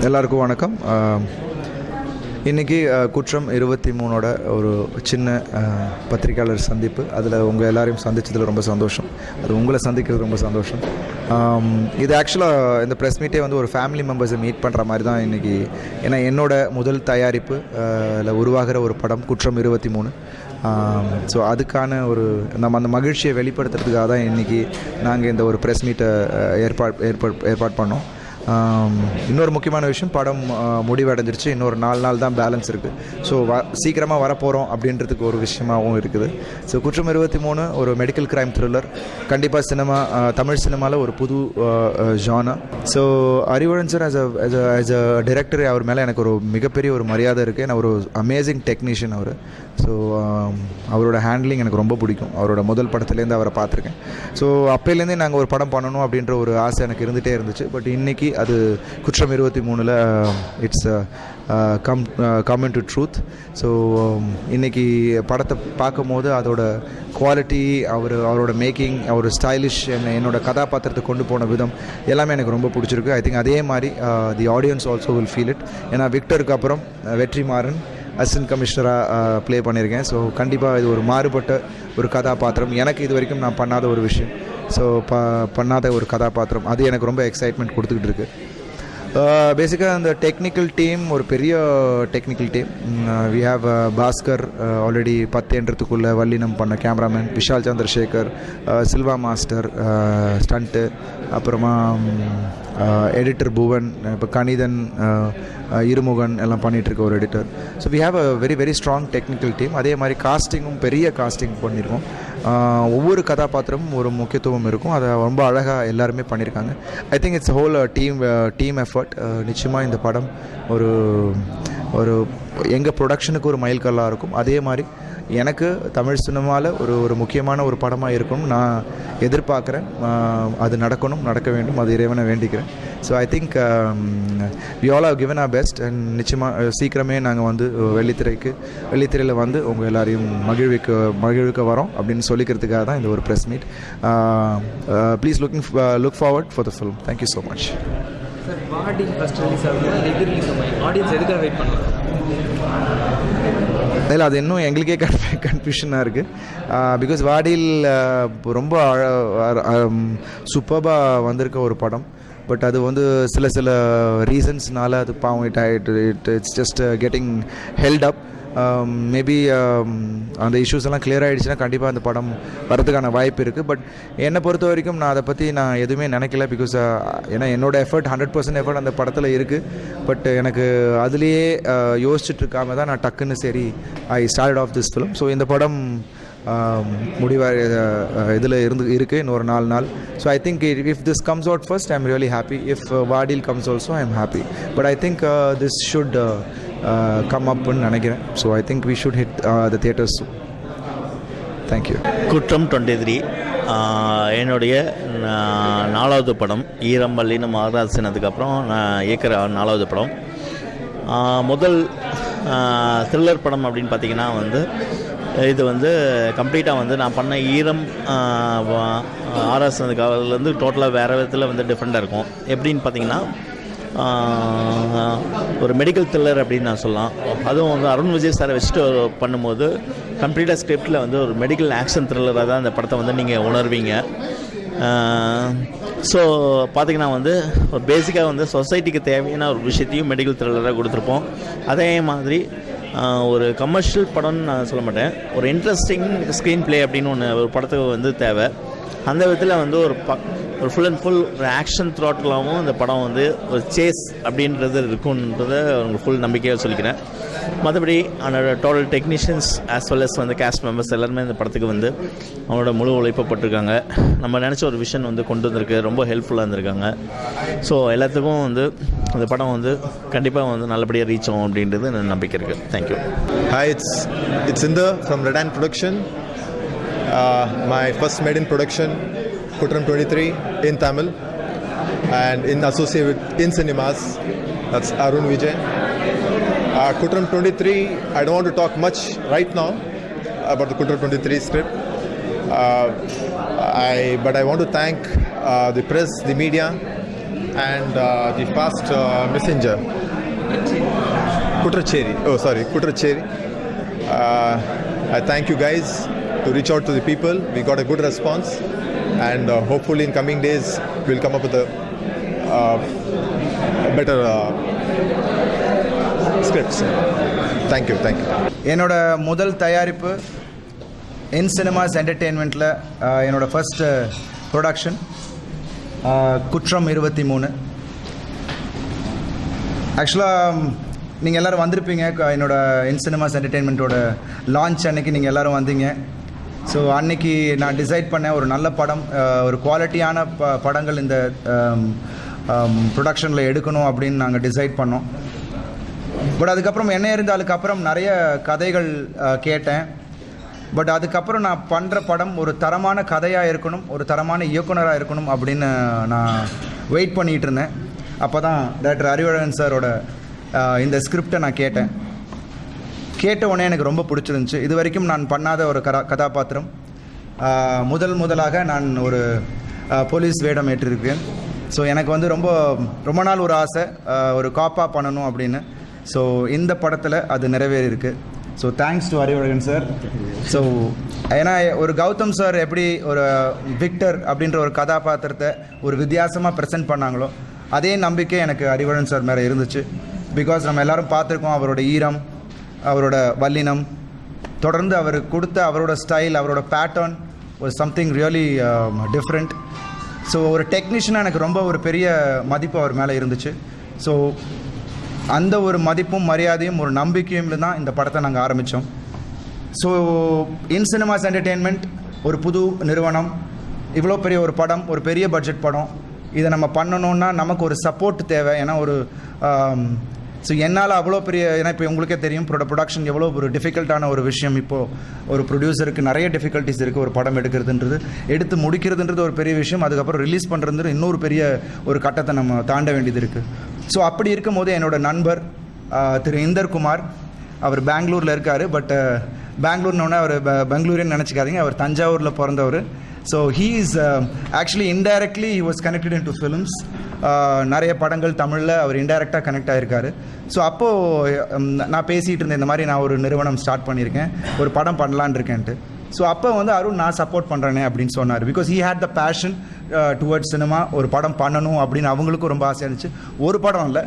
எல்லாருக்கும் வணக்கம். இன்றைக்கி குற்றம் 23 ஒரு சின்ன பத்திரிகையாளர் சந்திப்பு. அதில் உங்கள் எல்லாரையும் சந்தித்ததில் ரொம்ப சந்தோஷம். அது உங்களை சந்திக்கிறது ரொம்ப சந்தோஷம். இது ஆக்சுவலாக இந்த ப்ரெஸ் மீட்டே வந்து ஒரு ஃபேமிலி மெம்பர்ஸை மீட் பண்ணுற மாதிரி தான் இன்றைக்கி. ஏன்னா என்னோடய முதல் தயாரிப்பு உருவாகிற ஒரு படம் குற்றம் 23. ஸோ அதுக்கான ஒரு நம்ம அந்த மகிழ்ச்சியை வெளிப்படுத்துறதுக்காக தான் இன்றைக்கி நாங்கள் இந்த ஒரு ப்ரெஸ் மீட்டை ஏற்பாடு பண்ணோம். இன்னொரு முக்கியமான விஷயம், படம் முடிவடைஞ்சிருச்சு. இன்னொரு 4 நாள் தான் பேலன்ஸ் இருக்குது. ஸோ சீக்கிரமாக வரப்போகிறோம் அப்படின்றதுக்கு ஒரு விஷயமாகவும் இருக்குது. ஸோ குற்றம் 23 ஒரு மெடிக்கல் கிரைம் த்ரில்லர். கண்டிப்பாக தமிழ் சினிமாவில் ஒரு புது genre. So Arivazhagan sir as a director, அவர் மேலே எனக்கு ஒரு மிகப்பெரிய ஒரு மரியாதை இருக்குது. நான் ஒரு அமேசிங் டெக்னீஷியன் அவர். ஸோ அவரோட ஹேண்ட்லிங் எனக்கு ரொம்ப பிடிக்கும். அவரோட முதல் படத்துலேருந்து அவரை பார்த்துருக்கேன். ஸோ அப்போலேருந்தே நாங்கள் ஒரு படம் பண்ணணும் அப்படின்ற ஒரு ஆசை எனக்கு இருந்துகிட்டே இருந்துச்சு. பட் இன்றைக்கி அது குற்றம் 23 it's come in to truth. So இன்றைக்கி படத்தை பார்க்கும் போது அதோட குவாலிட்டி, அவரோட மேக்கிங், அவர் ஸ்டைலிஷ், என்னோட கதாபாத்திரத்தை கொண்டு போன விதம் எல்லாமே எனக்கு ரொம்ப பிடிச்சிருக்கு. ஐ திங்க் அதே மாதிரி the audience also will feel it. ஏன்னா விக்டருக்கு அப்புறம் வெற்றிமாறன் அசிஸ்டன்ட் கமிஷனராக ப்ளே பண்ணியிருக்கேன். ஸோ கண்டிப்பாக இது ஒரு மாறுபட்ட ஒரு கதாபாத்திரம். எனக்கு இது வரைக்கும் நான் பண்ணாத ஒரு விஷயம். ஸோ பண்ணாத ஒரு கதாபாத்திரம், அது எனக்கு ரொம்ப எக்ஸைட்மெண்ட் கொடுத்துக்கிட்டு இருக்குது. பேசிக்காக அந்த டெக்னிக்கல் டீம் ஒரு பெரிய technical team. We have Bhaskar, already 10 என்றதுக்குள்ளே வல்லினம் பண்ண cameraman, Vishal Chandrasekhar, Silva master stunt, அப்புறமா எடிட்டர் புவன், இப்போ கணிதன், இருமுகன் எல்லாம் பண்ணிகிட்ருக்க ஒரு editor. So we have a very very strong technical team. அதே மாதிரி காஸ்டிங்கும் பெரிய காஸ்டிங் பண்ணியிருக்கோம். ஒவ்வொரு கதாபாத்திரமும் ஒரு முக்கியத்துவம் இருக்கும். அதை ரொம்ப அழகாக எல்லாருமே பண்ணியிருக்காங்க. I think it's whole team effort. நிச்சயமாக இந்த படம் ஒரு எங்கள் ப்ரொடக்ஷனுக்கு ஒரு மைல்கல்லாக இருக்கும். அதே மாதிரி எனக்கு தமிழ் சினிமாவில் ஒரு முக்கியமான ஒரு படமாக இருக்கணும் நான் எதிர்பார்க்குறேன். அது நடக்க வேண்டும், அது இறைவனை வேண்டிக்கிறேன். So I think we all have given our best. And நிச்சயமாக சீக்கிரமே நாங்கள் வந்து வெள்ளித்திரையில் வந்து உங்கள் எல்லாரையும் மகிழ்விக்க வரோம் அப்படின்னு சொல்லிக்கிறதுக்காக தான் இந்த ஒரு press meet. Please look forward for the film. Thank you so much. Sir, வாடி ஃபர்ஸ்ட் ரிலீஸ் ஆகுது, இது ரிலீஸ் ஆகும். ஆடியன்ஸ் எதுக்காக வெயிட் பண்ணுறாங்க? இல்லை, அது இன்னும் எங்களுக்கே கன்ஃபியூஷனாக இருக்குது. பிகாஸ் வாடியில் ரொம்ப சூப்பராக வந்திருக்க ஒரு படம். பட் அது வந்து சில ரீசன்ஸ்னால அது பாவம் it's just getting held up. Maybe அந்த இஷ்யூஸ் எல்லாம் கிளியர் ஆகிடுச்சுன்னா கண்டிப்பாக அந்த படம் வரதுக்கான வாய்ப்பு இருக்குது. பட் என்னை பொறுத்த வரைக்கும் நான் அதை பற்றி நான் எதுவுமே நினைக்கல. பிகாஸ் ஏன்னா என்னோடய எஃபர்ட் 100% எஃபர்ட் அந்த படத்தில் இருக்குது. பட் எனக்கு அதுலேயே யோசிச்சுட்டு இருக்காம தான் நான் டக்குன்னு சரி I start of this film. So இந்த படம் இதில் இருக்குது இன்னொரு 4 நாள். So I think if this comes out first I am really happy. If வாடில் comes also I am happy. But I think this should come அப்னு நினைக்கிறேன். So I think we should hit the theatres. Thank you. குற்றம் 23 என்னுடைய 4வது படம். ஈரம்பள்ளின்னு மகாராசினதுக்கப்புறம் நான் இயக்கிற 4வது படம். முதல் த்ரில்லர் படம் அப்படின்னு பார்த்திங்கன்னா வந்து இது வந்து கம்ப்ளீட்டாக வந்து நான் பண்ண ஈரம் ஆர்எஸ் அதுலேருந்து டோட்டலாக வேறு விதத்தில் வந்து டிஃப்ரெண்ட்டாக இருக்கும். எப்படின்னு பார்த்திங்கன்னா ஒரு மெடிக்கல் த்ரில்லர் அப்படின்னு நான் சொல்லலாம். அதுவும் வந்து அருண் விஜய் சாரை வச்சுட்டு பண்ணும்போது கம்ப்ளீட்டாக ஸ்கிரிப்டில் வந்து ஒரு மெடிக்கல் ஆக்ஷன் த்ரில்லராக தான் அந்த படத்தை வந்து நீங்கள் உணர்வீங்க. ஸோ பார்த்திங்கன்னா வந்து ஒரு பேசிக்காக வந்து சொசைட்டிக்கு தேவையான ஒரு விஷயத்தையும் மெடிக்கல் த்ரில்லராக கொடுத்துருப்போம். அதே மாதிரி ஒரு கமர்ஷியல் படம்னு நான் சொல்ல மாட்டேன், ஒரு இன்ட்ரெஸ்டிங் ஸ்க்ரீன் ப்ளே அப்படின்னு ஒரு படத்துக்கு வந்து தேவை. அந்த விதத்தில் வந்து ஒரு ஃபுல் அண்ட் ஃபுல் ஒரு ஆக்ஷன் த்ராட்டிலாகவும் இந்த படம் வந்து ஒரு சேஸ் அப்படின்றது இருக்குன்றதை உங்களுக்கு ஃபுல் நம்பிக்கையாக சொல்லிக்கிறேன். மற்றபடி அவனோட total technicians as well as வந்து கேஸ்ட் மெம்பர்ஸ் எல்லாருமே இந்த படத்துக்கு வந்து அவனோட முழு உழைப்பப்பட்டிருக்காங்க. நம்ம நினச்ச ஒரு விஷன் வந்து கொண்டு வந்திருக்கு, ரொம்ப ஹெல்ப்ஃபுல்லாக இருந்திருக்காங்க. ஸோ எல்லாத்துக்கும் வந்து இந்த படம் வந்து கண்டிப்பாக வந்து நல்லபடியாக ரீச் ஆகும் அப்படின்றது எனக்கு நம்பிக்கை இருக்குது. Thank you. Hi, it's Inder from Redan Production. My first made in production, Kutram 23 in Tamil, and in associate with In Cinemas, that's Arun Vijay. Kutram 23, I don't want to talk much right now about the Kutram 23 script, but I want to thank the press, the media, and the fast messenger Kutracheri. Oh, sorry, Kutracheri. I thank you guys to reach out to the people. We got a good response, and hopefully in coming days we'll come up with a better scripts. Thank you. என்னோட முதல் தயாரிப்பு இன் cinemas என்டர்டெயின்மெண்ட்டில் என்னோடய first production குற்றம் 23. ஆக்சுவலாக நீங்கள் எல்லோரும் வந்திருப்பீங்க. என்னோடய இன் சினிமாஸ் என்டர்டெயின்மெண்ட்டோட லான்ச் அன்னைக்கு நீங்கள் எல்லோரும் வந்தீங்க. ஸோ அன்னைக்கு நான் டிசைட் பண்ணேன் ஒரு நல்ல படம், ஒரு குவாலிட்டியான படங்கள் இந்த ப்ரொடக்ஷனில் எடுக்கணும் அப்படின்னு நாங்கள் டிசைட் பண்ணோம். பட் அதுக்கப்புறம் என்ன அதுக்கப்புறம் நிறைய கதைகள் கேட்டேன். பட் அதுக்கப்புறம் நான் பண்ணுற படம் ஒரு தரமான கதையாக இருக்கணும், ஒரு தரமான இயக்குனராக இருக்கணும் அப்படின்னு நான் வெயிட் பண்ணிகிட்டு இருந்தேன். அப்போ தான் டைரக்டர் அறிவழகன் சாரோட இந்த ஸ்கிரிப்டை நான் கேட்ட உடனே எனக்கு ரொம்ப பிடிச்சிருந்துச்சு. இது வரைக்கும் நான் பண்ணாத ஒரு கதாபாத்திரம். முதலாக நான் ஒரு போலீஸ் வேடம் ஏற்றிருக்கேன். ஸோ எனக்கு வந்து ரொம்ப நாள் ஒரு ஆசை ஒரு காப்பாக பண்ணணும் அப்படின்னு. ஸோ இந்த படத்தில் அது நிறைவேறியிருக்கு. So thanks to Arivazhagan sir. So ஏன்னா ஒரு கௌதம் சார் எப்படி ஒரு விக்டர் அப்படின்ற ஒரு கதாபாத்திரத்தை ஒரு வித்தியாசமாக ப்ரெசென்ட் பண்ணாங்களோ அதே நம்பிக்கை எனக்கு அறிவழகன் சார் மேலே இருந்துச்சு. பிகாஸ் நம்ம எல்லோரும் பார்த்துருக்கோம் அவரோட ஈரம், அவரோட வல்லினம், தொடர்ந்து அவர் கொடுத்த அவரோட ஸ்டைல், அவரோட பேட்டர்ன் ஒரு சம்திங் ரியலி டிஃப்ரெண்ட். ஸோ ஒரு டெக்னீஷியனாக எனக்கு ரொம்ப ஒரு பெரிய மதிப்பு அவர் மேலே இருந்துச்சு. ஸோ அந்த ஒரு மதிப்பும் மரியாதையும் ஒரு நம்பிக்கையும் தான் இந்த படத்தை நாங்கள் ஆரம்பித்தோம். ஸோ இன் சினிமாஸ் என்டர்டெயின்மெண்ட் ஒரு புது நிறுவனம், இவ்வளோ பெரிய ஒரு படம், ஒரு பெரிய பட்ஜெட் படம், இதை நம்ம பண்ணணுன்னா நமக்கு ஒரு சப்போர்ட் தேவை. ஏன்னா ஒரு ஸோ என்னால் அவ்வளோ பெரிய, ஏன்னா இப்போ உங்களுக்கே தெரியும் ப்ரொடக்ஷன் எவ்வளோ ஒரு டிஃபிகல்ட்டான ஒரு விஷயம். இப்போது ஒரு ப்ரொடியூசருக்கு நிறைய டிஃபிகல்ட்டிஸ் இருக்குது. ஒரு படம் எடுக்கிறதுன்றது, எடுத்து முடிக்கிறதுன்றது ஒரு பெரிய விஷயம். அதுக்கப்புறம் ரிலீஸ் பண்ணுறது இன்னொரு பெரிய ஒரு கட்டத்தை நம்ம தாண்ட வேண்டியது இருக்குது. ஸோ அப்படி இருக்கும் போது என்னோடய நண்பர் திரு இந்தர்குமார், அவர் பெங்களூரில் இருக்கார். பட் பெங்களூர்னோடனே அவர் பெங்களூரின்னு நினச்சிக்காதீங்க, அவர் தஞ்சாவூரில் பிறந்தவர். So he is actually indirectly he was connected in to films. நிறைய படங்கள் தமிழில் அவர் இன்டைரக்டாக கனெக்ட் ஆகிருக்காரு. ஸோ அப்போது நான் பேசிகிட்டு இருந்தேன், இந்த மாதிரி நான் ஒரு நிறுவனம் ஸ்டார்ட் பண்ணியிருக்கேன், ஒரு படம் பண்ணலான் இருக்கேன்ட்டு. ஸோ அப்போ வந்து அருண் நான் சப்போர்ட் பண்ணுறேனே அப்படின்னு சொன்னார். Because he had the passion towards cinema. ஒரு படம் பண்ணணும் அப்படின்னு அவங்களுக்கும் ரொம்ப ஆசையாக இருந்துச்சு. ஒரு படம் இல்லை,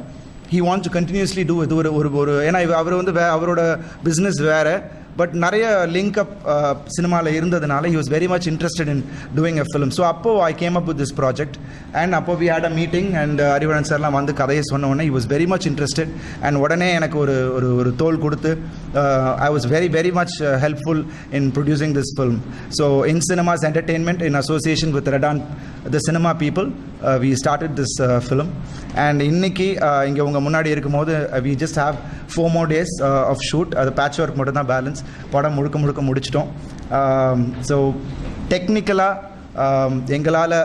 he wants to continuously do இது ஒரு ஏன்னா அவர் வந்து அவரோட பிஸ்னஸ் வேறு, பட் நிறைய லிங்க் அப் சினிமாவில் இருந்ததுனால he was very much interested in doing a film. So அப்போது I came up with this project and அப்போ we had a meeting and Arivazhagan சார்லாம் வந்து கதையை சொன்ன உடனே he was very much interested and உடனே எனக்கு ஒரு தோல் கொடுத்து I was very much helpful in producing this film. So in Cinemas Entertainment in association with Redan the cinema people we started this film and இன்னைக்கு இங்கே உங்கள் முன்னாடி இருக்கும்போது we just have 4 more days of shoot. அது patch work மட்டும் தான் balance. படம் முழுக்க முடிச்சிட்டோம். ஸோ டெக்னிக்கலாக எங்களால்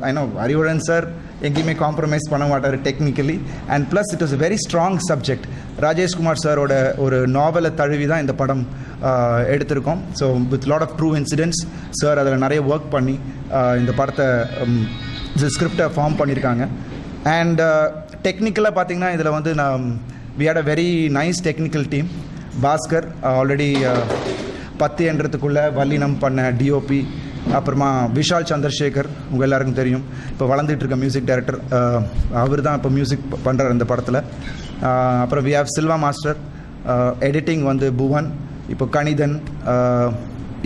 ஐநோ அறிவுடன் சார் எங்கேயுமே காம்ப்ரமைஸ் பண்ண மாட்டார் technically. And plus it was a very strong subject. Rajeshkumar சாரோட ஒரு நாவலை தழுவி தான் இந்த படம் எடுத்திருக்கோம். So with lot of true incidents sir அதில் நிறைய ஒர்க் பண்ணி இந்த படத்தை ஸ்கிரிப்டை ஃபார்ம் பண்ணியிருக்காங்க. அண்ட் டெக்னிக்கலாக பார்த்திங்கன்னா இதில் வந்து we had a very nice technical team. Bhaskar already 10 என்றதுக்குள்ளே வல்லினம் பண்ண டிஓபி, அப்புறமா விஷால் சந்திரசேகர் உங்கள் எல்லாருக்கும் தெரியும், இப்போ வளர்ந்துட்டு இருக்க மியூசிக் டைரக்டர், அவர் தான் இப்போ மியூசிக் பண்ணுறார் இந்த படத்தில். அப்புறம் we have Silva master, editing வந்து புவன், இப்போ கணிதன்,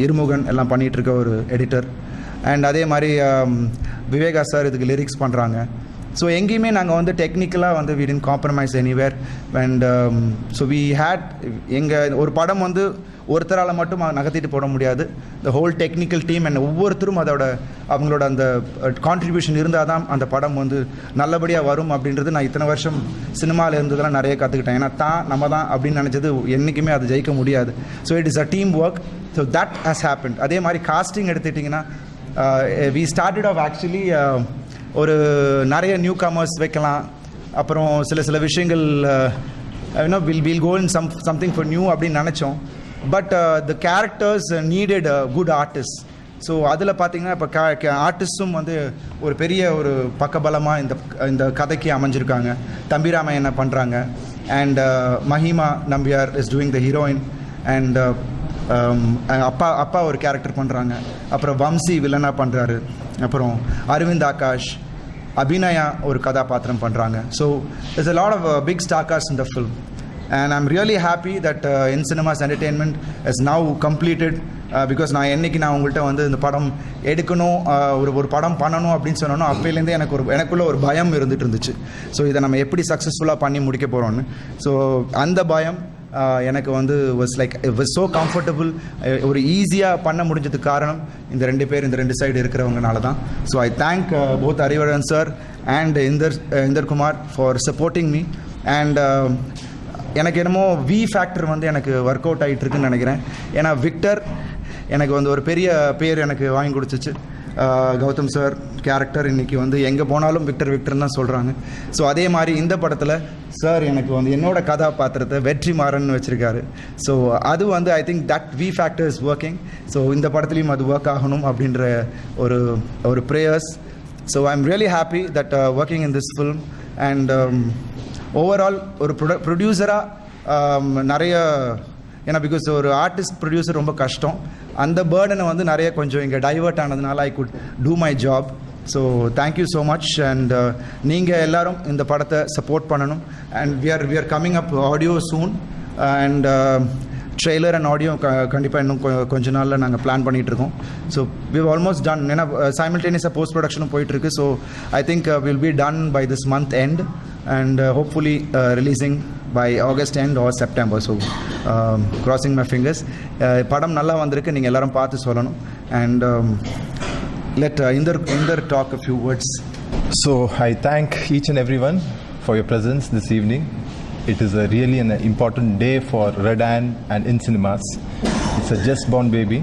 இருமுகன் எல்லாம் பண்ணிகிட்ருக்க ஒரு எடிட்டர். அண்ட் அதே மாதிரி விவேகா சார் இதுக்கு லிரிக்ஸ் பண்ணுறாங்க. ஸோ எங்கேயுமே நாங்கள் வந்து டெக்னிக்கலாக வந்து we didn't compromise anywhere. And so we had எங்கள் ஒரு படம் வந்து ஒருத்தரால் மட்டும் நகர்த்திட்டு போட முடியாது. The whole technical team and ஒவ்வொருத்தரும் அவங்களோட அந்த கான்ட்ரிபியூஷன் இருந்தால் தான் அந்த படம் வந்து நல்லபடியாக வரும் அப்படின்றது நான் இத்தனை வருஷம் சினிமாவில் இருந்ததெல்லாம் நிறைய கற்றுக்கிட்டேன். ஏன்னா நம்ம தான் அப்படின்னு நினச்சது என்றைக்குமே அது ஜெயிக்க முடியாது. So it is a team work. So that has happened. அதே மாதிரி காஸ்டிங் எடுத்துட்டிங்கன்னா we started off actually ஒரு நிறைய நியூ கமர்ஸ் வைக்கலாம், அப்புறம் சில விஷயங்கள் will go in something for new அப்படின்னு நினச்சோம். But the characters needed good artist. So அதில் பார்த்திங்கன்னா இப்போ ஆர்டிஸ்ட்டும் வந்து ஒரு பெரிய ஒரு பக்கபலமாக இந்த கதைக்கு அமைஞ்சிருக்காங்க. தம்பிராமையன் என்ன பண்ணுறாங்க, and Mahima Nambiar is doing the heroine, and அப்பா ஒரு கேரக்டர் பண்ணுறாங்க. அப்புறம் வம்சி வில்லனாக பண்ணுறாரு. அப்புறம் அரவிந்த் ஆகாஷ், அபிநயா ஒரு கதாபாத்திரம் பண்ணுறாங்க. So there's a lot of big star cast in the film, and I'm really happy that In Cinemas Entertainment has now completed, because நான் உங்கள்கிட்ட வந்து இந்த படம் எடுக்கணும், ஒரு படம் பண்ணணும் அப்படின்னு சொன்னோன்னா அப்போலேருந்தே எனக்குள்ள ஒரு பயம் இருந்துகிட்டு இருந்துச்சு. ஸோ இதை நம்ம எப்படி சக்ஸஸ்ஃபுல்லாக பண்ணி முடிக்க போகிறோன்னு. ஸோ அந்த பயம் எனக்கு வந்து வாஸ் ஸோ கம்ஃபர்டபுள், ஒரு ஈஸியாக பண்ண முடிஞ்சதுக்கு காரணம் இந்த ரெண்டு சைடு இருக்கிறவங்கனால தான். So I thank both Arivazhagan sir and Inder Kumar for supporting me. And எனக்கு என்னமோ வி ஃபேக்டர் வந்து எனக்கு ஒர்க் அவுட் ஆகிட்டு இருக்குன்னு நினைக்கிறேன். ஏன்னா விக்டர் எனக்கு வந்து ஒரு பெரிய பேர் எனக்கு வாங்கி கொடுத்துச்சு. கௌதம் சார் கேரக்டர் இன்றைக்கி வந்து எங்கே போனாலும் விக்டர்னு தான் சொல்கிறாங்க. ஸோ அதே மாதிரி இந்த படத்தில் சார் எனக்கு வந்து என்னோடய கதாபாத்திரத்தை வெற்றிமாறன் வச்சுருக்காரு. ஸோ அது வந்து I think that V factor is working. So இந்த படத்துலையும் அது ஒர்க் ஆகணும் அப்படின்ற ஒரு prayers. So I am really happy that working in this film. And overall ஒரு ப்ரொடியூசராக நிறைய, ஏன்னா பிகாஸ் ஒரு ஆர்டிஸ்ட் ப்ரொடியூசர் ரொம்ப கஷ்டம். அந்த பேர்டனை வந்து நிறைய கொஞ்சம் இங்கே டைவர்ட் ஆனதுனால I could do my job. So thank you so much. And நீங்கள் எல்லோரும் இந்த படத்தை சப்போர்ட் பண்ணணும். And we are coming up audio soon, and trailer and audio கண்டிப்பாக இன்னும் கொஞ்ச நாளில் நாங்கள் பிளான் பண்ணிகிட்ருக்கோம். So we almost done. ஏன்னா சைமல்டேனியஸாக போஸ்ட் ப்ரொடக்ஷனும் போயிட்டுருக்கு. So I think will be done by this month end, and hopefully releasing by August end or September. So crossing my fingers. படம் நல்லா வந்திருக்கு, நீங்கள் எல்லாரும் பார்த்து சொல்லணும். And let Inder talk a few words. So I thank each and everyone for your presence this evening. It is really an important day for Redan and In Cinemas. It's a just born baby,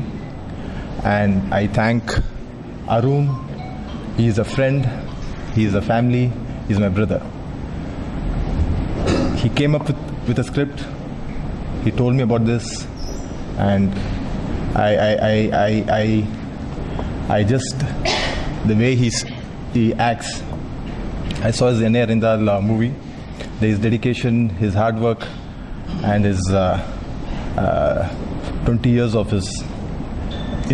and I thank Arun. He is a friend, he is a family, he is my brother. He came up with a script. He told me about this, and I just, the way he acts. I saw his Enna Arindal movie. His dedication, his hard work, and his 20 years of his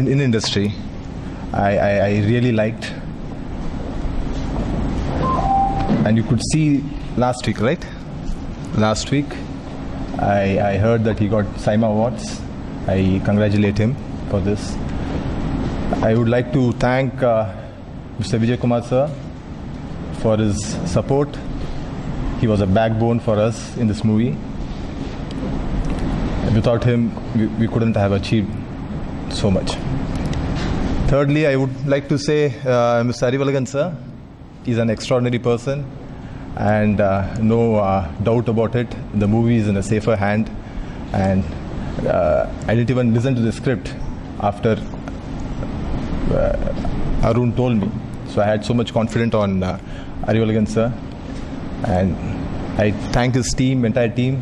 in industry. I really liked, and you could see last week, right? Last week, I heard that he got SIMA Awards. I congratulate him for this. I would like to thank Mr. Vijay Kumar sir for his support. He was a backbone for us in this movie. Without him, we couldn't have achieved so much. Thirdly, I would like to say Mr. Arivalagan sir is an extraordinary person. And no doubt about it, the movie is in a safer hand. And I didn't even listen to the script after Arun told me. So I had so much confidence on Arivalagan sir, and I thank his team, entire team.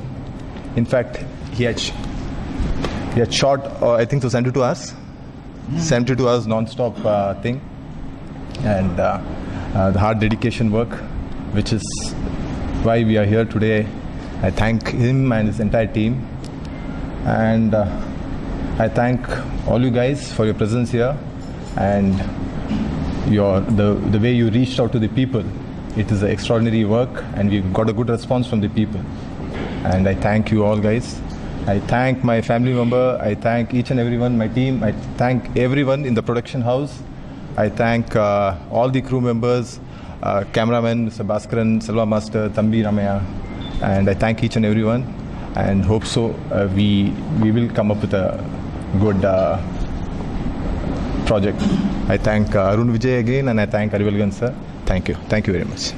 In fact, he had shot I think to 72 hours, 72 hours non-stop thing, and the hard dedication work, which is why we are here today. I thank him and his entire team, and I thank all you guys for your presence here, and the way you reached out to the people. It is an extraordinary work, and we've got a good response from the people, and I thank you all guys. I thank my family member, I thank each and everyone, my team, I thank everyone in the production house. I thank all the crew members, cameraman Mr. Bhaskaran, Selva Master, Thambi Ramaya, and I thank each and everyone, and hope so we will come up with a good project. I thank Arun Vijay again, and I thank Arivalagan sir. Thank you very much.